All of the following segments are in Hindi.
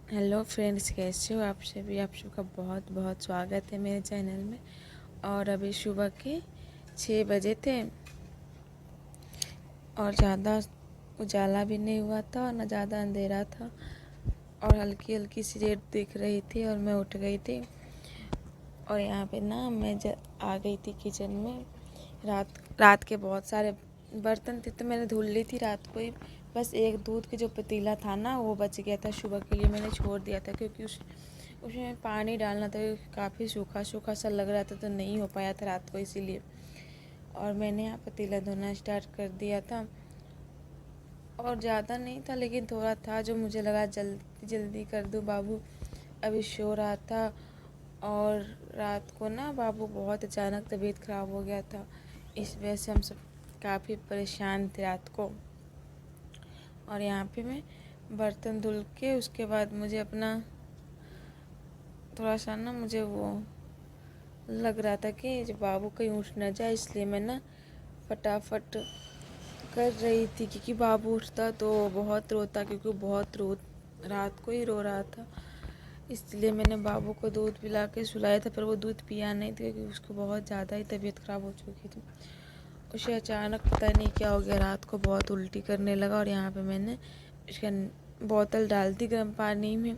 हेलो फ्रेंड्स, कैसे हो आप सभी। आप सबका बहुत बहुत स्वागत है मेरे चैनल में। और अभी सुबह के 6 बजे थे और ज़्यादा उजाला भी नहीं हुआ था और न ज़्यादा अंधेरा था और हल्की हल्की सी रेत दिख रही थी और मैं उठ गई थी। और यहाँ पे ना मैं आ गई थी किचन में। रात रात के बहुत सारे बर्तन थे तो मैंने धुल ली थी रात को ही। बस एक दूध के जो पतीला था ना वो बच गया था, सुबह के लिए मैंने छोड़ दिया था क्योंकि उसमें पानी डालना था। काफ़ी सूखा सूखा सा लग रहा था तो नहीं हो पाया था रात को, इसीलिए। और मैंने यहाँ पतीला धोना स्टार्ट कर दिया था और ज़्यादा नहीं था लेकिन थोड़ा था जो मुझे लगा जल्दी जल्दी कर दूँ। बाबू अभी सो रहा था और रात को ना बाबू बहुत अचानक तबीयत ख़राब हो गया था, इस वजह से हम सब काफ़ी परेशान थे रात को। और यहाँ पे मैं बर्तन धुल के उसके बाद मुझे अपना थोड़ा सा ना मुझे वो लग रहा था कि जब बाबू कहीं उठ ना जाए, इसलिए मैं ना फटाफट कर रही थी क्योंकि बाबू उठता तो बहुत रोता, क्योंकि बहुत रात को ही रो रहा था। इसलिए मैंने बाबू को दूध पिला के सुलाया था, पर वो दूध पिया नहीं था क्योंकि उसको बहुत ज़्यादा ही तबीयत ख़राब हो चुकी थी। उसे अचानक पता नहीं क्या हो गया, रात को बहुत उल्टी करने लगा। और यहाँ पे मैंने उसका बोतल डाल दी गर्म पानी में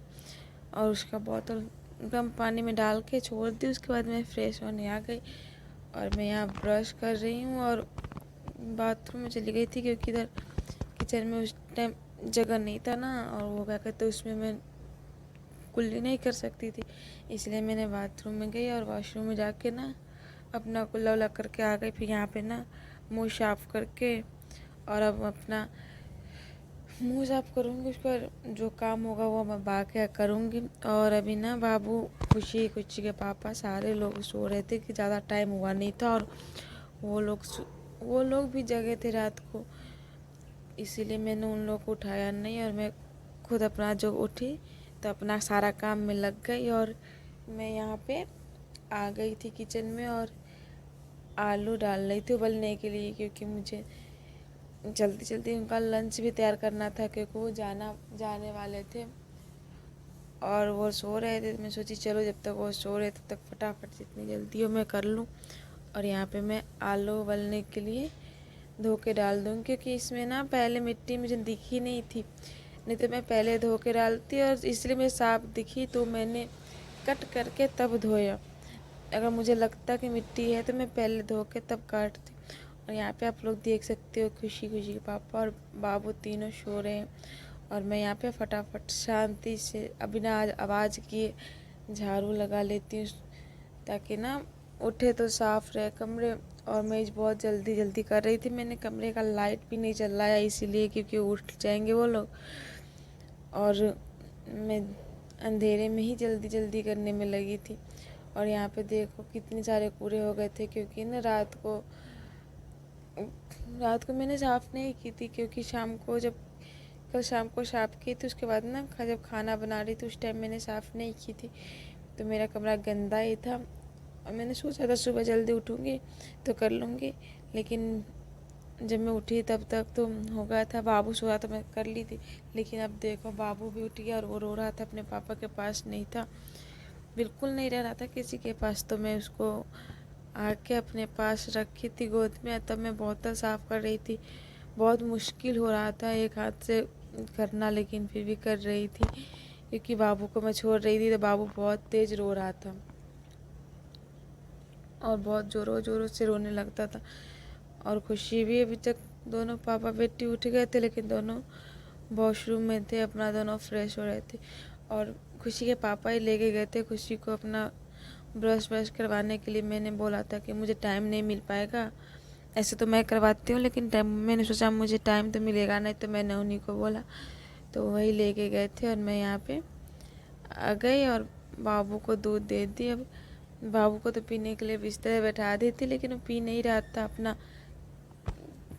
और उसका बोतल गर्म पानी में डाल के छोड़ दी। उसके बाद मैं फ्रेश होने आ गई और मैं यहाँ ब्रश कर रही हूँ और बाथरूम में चली गई थी क्योंकि इधर किचन में उस टाइम जगह नहीं था ना, और वो क्या कहते उसमें मैं कुल्ली नहीं कर सकती थी, इसलिए मैंने बाथरूम में गई और वॉशरूम में जाके ना अपना कुल्ला उल्ला करके आ गई। फिर यहाँ पे ना मुंह साफ करके और अब अपना मुंह साफ करूँगी, उस पर जो काम होगा वो मैं बाकी करूँगी। और अभी ना बाबू, खुशी खुशी के पापा सारे लोग सो रहे थे कि ज़्यादा टाइम हुआ नहीं था और वो लोग भी जगे थे रात को, इसीलिए मैंने उन लोग को उठाया नहीं और मैं खुद अपना जो उठी तो अपना सारा काम में लग गई। और मैं यहाँ पे आ गई थी किचन में और आलू डाल रही थी उबलने के लिए, क्योंकि मुझे जल्दी जल्दी उनका लंच भी तैयार करना था क्योंकि वो जाने वाले थे और वो सो रहे थे। मैं सोची चलो जब तक वो सो रहे तब तक फटाफट जितनी जल्दी हो मैं कर लूँ। और यहाँ पे मैं आलू उबलने के लिए धो के डाल दूँ, क्योंकि इसमें ना पहले मिट्टी मुझे दिखी नहीं थी, नहीं तो मैं पहले धो के डालती और इसलिए मैं साफ दिखी तो मैंने कट करके तब धोया। अगर मुझे लगता कि मिट्टी है तो मैं पहले धो के तब काटती। और यहाँ पे आप लोग देख सकते हो खुशी खुशी के पापा और बाबू तीनों सो रहे हैं और मैं यहाँ पे फटाफट शांति से बिना आवाज़ किए झाड़ू लगा लेती हूँ ताकि ना उठे तो साफ रहे कमरे। और मैं बहुत जल्दी जल्दी कर रही थी, मैंने कमरे का लाइट भी नहीं जलाया इसीलिए क्योंकि उठ जाएंगे वो लोग, और मैं अंधेरे में ही जल्दी जल्दी करने में लगी थी। और यहाँ पे देखो कितने सारे कूड़े हो गए थे क्योंकि ना रात को मैंने साफ़ नहीं की थी, क्योंकि कल शाम को साफ़ की थी, उसके बाद ना जब खाना बना रही थी उस टाइम मैंने साफ़ नहीं की थी तो मेरा कमरा गंदा ही था। और मैंने सोचा था सुबह जल्दी उठूँगी तो कर लूँगी, लेकिन जब मैं उठी तब तक तो हो गया था, बाबू सो रहा था, मैं कर ली थी। लेकिन अब देखो बाबू भी उठ गया और वो रो रहा था, अपने पापा के पास नहीं था, बिल्कुल नहीं रह रहा था किसी के पास। तो मैं उसको आके अपने पास रखी थी गोद में, तब मैं बोतल साफ़ कर रही थी। बहुत मुश्किल हो रहा था एक हाथ से करना, लेकिन फिर भी कर रही थी क्योंकि बाबू को मैं छोड़ रही थी तो बाबू बहुत तेज़ रो रहा था और बहुत ज़ोरों ज़ोरों से रोने लगता था। और खुशी भी अभी तक, दोनों पापा बेटी उठ गए थे लेकिन दोनों वॉशरूम में थे, अपना दोनों फ्रेश हो रहे थे। और खुशी के पापा ही लेके गए थे खुशी को अपना ब्रश ब्रश करवाने के लिए। मैंने बोला था कि मुझे टाइम नहीं मिल पाएगा, ऐसे तो मैं करवाती हूँ लेकिन टाइम, मैंने सोचा मुझे टाइम तो मिलेगा नहीं, तो मैंने उन्हीं को बोला तो वही लेके गए थे। और मैं यहाँ पे आ गई और बाबू को दूध दे दी। अब बाबू को तो पीने के लिए बिस्तर पे बैठा दी थी लेकिन वो पी नहीं रहा था, अपना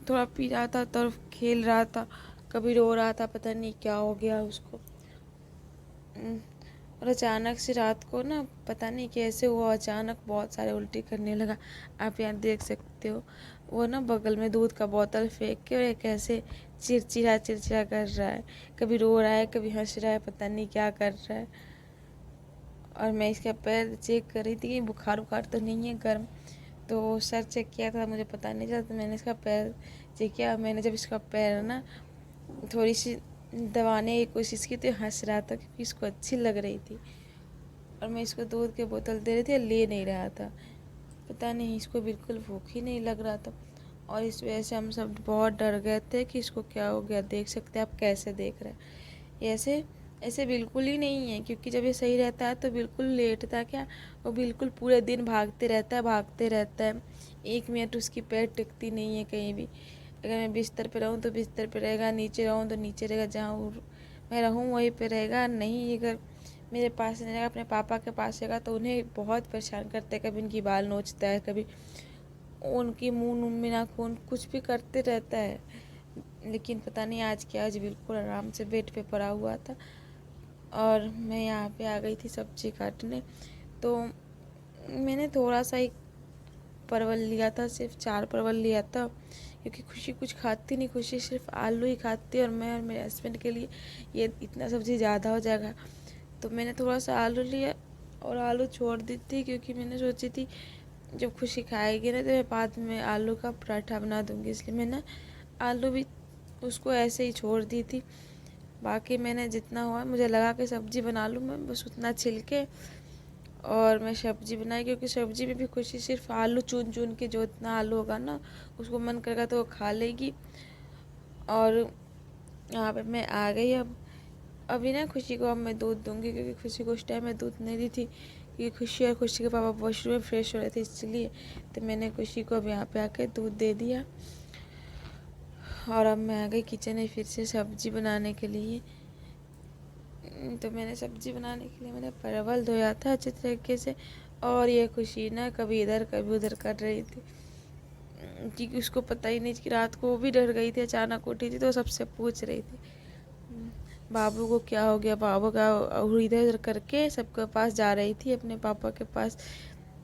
थोड़ा पी रहा था तो खेल रहा था, कभी रो रहा था, पता नहीं क्या हो गया उसको। और अचानक से रात को ना पता नहीं कैसे हुआ, अचानक बहुत सारे उल्टी करने लगा। आप यहाँ देख सकते हो वो ना बगल में दूध का बोतल फेंक के और एक ऐसे चिड़चिड़ा चिड़चिड़ा कर रहा है, कभी रो रहा है कभी हंस रहा है, पता नहीं क्या कर रहा है। और मैं इसका पैर चेक कर रही थी कि बुखार उखार तो नहीं है गर्म, तो सर चेक किया था, मुझे पता नहीं चला, तो मैंने इसका पैर चेक किया। मैंने जब इसका पैर ना थोड़ी सी दबाने की कोशिश की तो हंस रहा था क्योंकि इसको अच्छी लग रही थी, और मैं इसको दूध की बोतल दे रही थी, ले नहीं रहा था। पता नहीं इसको बिल्कुल भूख ही नहीं लग रहा था, और इस वजह से हम सब बहुत डर गए थे कि इसको क्या हो गया। देख सकते हैं आप कैसे देख रहे हैं, ऐसे ऐसे बिल्कुल ही नहीं है, क्योंकि जब ये सही रहता है तो बिल्कुल लेटता क्या, वो बिल्कुल पूरे दिन भागते रहता है, भागते रहता है। 1 मिनट उसकी पैर टिकती नहीं है कहीं भी। अगर मैं बिस्तर पे रहूँ तो बिस्तर पे रहेगा, नीचे रहूँ तो नीचे रहेगा, जहाँ मैं रहूँ वहीं पे रहेगा। नहीं अगर मेरे पास रहेगा, अपने पापा के पास रहेगा तो उन्हें बहुत परेशान करते हैं, कभी उनकी बाल नोचता है, कभी उनकी मुँह में नाखून कुछ भी करते रहता है। लेकिन पता नहीं आज क्या, आज बिल्कुल आराम से बेड पे पड़ा हुआ था। और मैं यहाँ पे आ गई थी सब्जी काटने, तो मैंने थोड़ा सा ही परवल लिया था, सिर्फ 4 परवल लिया था, क्योंकि खुशी कुछ खाती नहीं, खुशी सिर्फ आलू ही खाती है, और मैं और मेरे हस्बैंड के लिए ये इतना सब्ज़ी ज़्यादा हो जाएगा। तो मैंने थोड़ा सा आलू लिया और आलू छोड़ दी थी, क्योंकि मैंने सोची थी जब खुशी खाएगी ना तो मैं बाद में आलू का पराठा बना दूँगी, इसलिए मैंने आलू भी उसको ऐसे ही छोड़ दी थी। बाकी मैंने जितना हुआ मुझे लगा कि सब्ज़ी बना लूँ, मैं बस उतना छिलके और मैं सब्ज़ी बनाई, क्योंकि सब्ज़ी में भी खुशी सिर्फ आलू चुन चुन के, जो इतना आलू होगा ना उसको मन करेगा तो वो खा लेगी। और यहाँ पे मैं आ गई। अब अभी ना खुशी को अब मैं दूध दूँगी, क्योंकि खुशी को उस टाइम मैं दूध नहीं दी थी, क्योंकि खुशी और खुशी के पापा वॉशरूम में फ्रेश हो रहे थे, इसलिए तो मैंने खुशी को अब यहाँ पे आके दूध दे दिया। और अब मैं आ गई किचन में फिर से सब्ज़ी बनाने के लिए। तो मैंने सब्ज़ी बनाने के लिए मैंने परवल धोया था अच्छे तरीके से, और ये खुशी ना कभी इधर कभी उधर कर रही थी, क्योंकि उसको पता ही नहीं कि रात को वो भी डर गई थी, अचानक उठी थी तो सबसे पूछ रही थी बाबू को क्या हो गया, बाबू का, और इधर उधर करके सबके पास जा रही थी, अपने पापा के पास,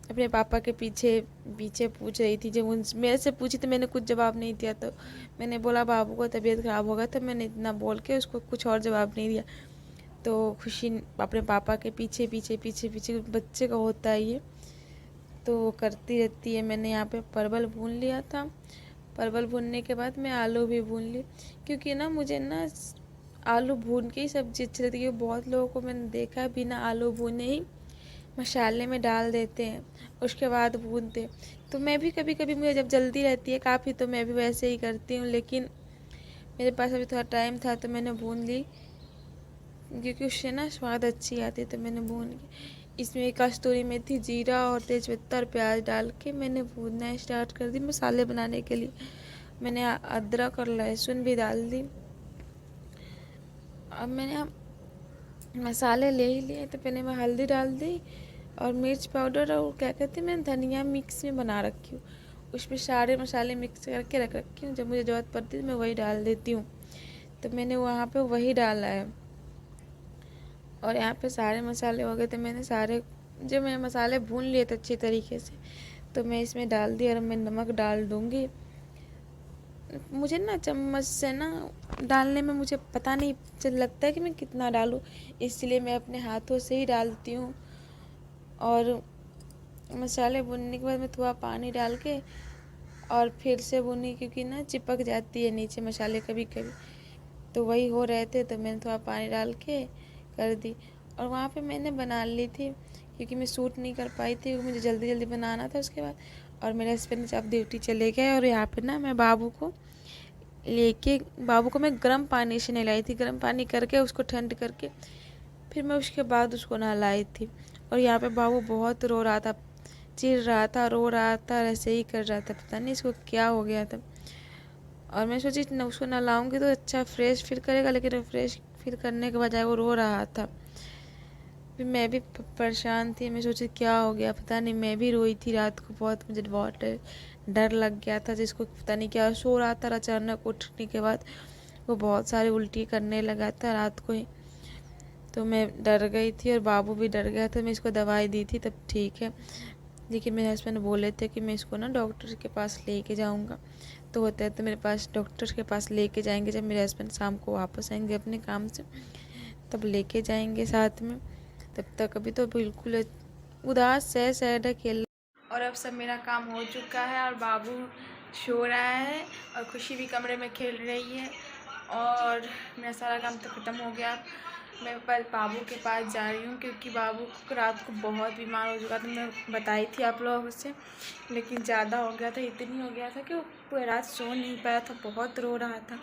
अपने पापा के पीछे पीछे पूछ रही थी। जब उन मेरे से पूछी तो मैंने कुछ जवाब नहीं दिया, तो मैंने बोला बाबू को तबीयत ख़राब होगा, तो मैंने इतना बोल के उसको कुछ और जवाब नहीं दिया। तो खुशी अपने पापा के पीछे पीछे पीछे पीछे, बच्चे का होता है ये, तो वो करती रहती है। मैंने यहाँ पे परवल भून लिया था, परवल भूनने के बाद मैं आलू भी भून ली, क्योंकि ना मुझे ना आलू भून के ही सब्ज़ी अच्छी लगती है। बहुत लोगों को मैंने देखा है बिना आलू भूने ही मसाले में डाल देते हैं, उसके बाद भूनते। तो मैं भी कभी कभी, मुझे जब जल्दी रहती है काफ़ी, तो मैं भी वैसे ही करती हूँ, लेकिन मेरे पास अभी थोड़ा टाइम था तो मैंने भून ली, क्योंकि उससे ना स्वाद अच्छी आती है, तो मैंने भून के इसमें कस्तूरी मेथी, जीरा और तेज़पत्ता और प्याज डाल के मैंने भूनना स्टार्ट कर दी। मसाले बनाने के लिए मैंने अदरक और लहसुन भी डाल दी। अब मैंने मसाले ले ही लिए, तो पहले मैं हल्दी डाल दी और मिर्च पाउडर, और क्या कहते हैं, मैं धनिया मिक्स में बना रखी हूँ, उसमें सारे मसाले मिक्स करके रख रखी हूँ, जब मुझे ज़रूरत पड़ती है मैं वही डाल देती हूँ। तो मैंने वहाँ पे वही डाला है, और यहाँ पे सारे मसाले हो गए थे। मैंने सारे जो मैं मसाले भून लिए थे अच्छी तरीके से, तो मैं इसमें डाल दिया, और मैं नमक डाल दूँगी। मुझे ना चम्मच से ना डालने में मुझे पता नहीं चल लगता है कि मैं कितना डालूँ, इसलिए मैं अपने हाथों से ही डालती हूँ। और मसाले भूनने के बाद मैं थोड़ा पानी डाल के और फिर से भूनी, क्योंकि ना चिपक जाती है नीचे मसाले कभी कभी, तो वही हो रहे थे, तो मैंने थोड़ा पानी डाल के कर दी। और वहाँ पे मैंने बना ली थी, क्योंकि मैं शूट नहीं कर पाई थी, मुझे जल्दी जल्दी बनाना था उसके बाद। और मेरे हस्बैंड जब ड्यूटी चले गए, और यहाँ पे ना मैं बाबू को मैं गर्म पानी से नहलाई थी, गर्म पानी करके उसको ठंड करके फिर मैं उसके बाद उसको नहलाई थी। और यहाँ पे बाबू बहुत रो रहा था, चिढ़ रहा था, रो रहा था, ऐसे ही कर रहा था, पता नहीं इसको क्या हो गया था। और मैं सोची उसको नहलाऊंगी तो अच्छा फ्रेश फील करेगा, लेकिन फ्रेश फील करने के बजाय वो रो रहा था। फिर मैं भी परेशान थी, मैं सोची क्या हो गया, पता नहीं, मैं भी रोई थी रात को बहुत, मुझे बहुत डर लग गया था, जिसको पता नहीं क्या, सो रहा था, अचानक उठने के बाद वो बहुत सारी उल्टी करने लगा था रात को ही, तो मैं डर गई थी और बाबू भी डर गया था। मैं इसको दवाई दी थी तब ठीक है, लेकिन मेरे हस्बैंड बोले थे कि मैं इसको ना डॉक्टर के पास लेके जाऊंगा, तो होता है तो मेरे पास डॉक्टर के पास लेके जाएंगे। जब मेरे हस्बैंड शाम को वापस आएंगे अपने काम से तब लेके जाएंगे साथ में। तब तक अभी तो बिल्कुल उदास है, सैड है, खेल। और अब सब मेरा काम हो चुका है और बाबू सो रहा है और खुशी भी कमरे में खेल रही है और मेरा सारा काम तो ख़त्म हो गया। मैं बाबू के पास जा रही हूँ क्योंकि बाबू रात को बहुत बीमार हो चुका था। मैं बताई थी आप लोगों से, लेकिन ज़्यादा हो गया था, इतनी हो गया था कि वो पूरी रात सो नहीं पाया था, बहुत रो रहा था।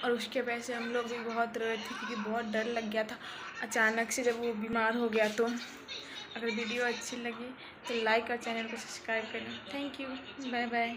और उसके वजह से हम लोग भी बहुत रो रहे थे क्योंकि बहुत डर लग गया था अचानक से जब वो बीमार हो गया। तो अगर वीडियो अच्छी लगी तो लाइक और चैनल को सब्सक्राइब करें। Thank you, bye bye.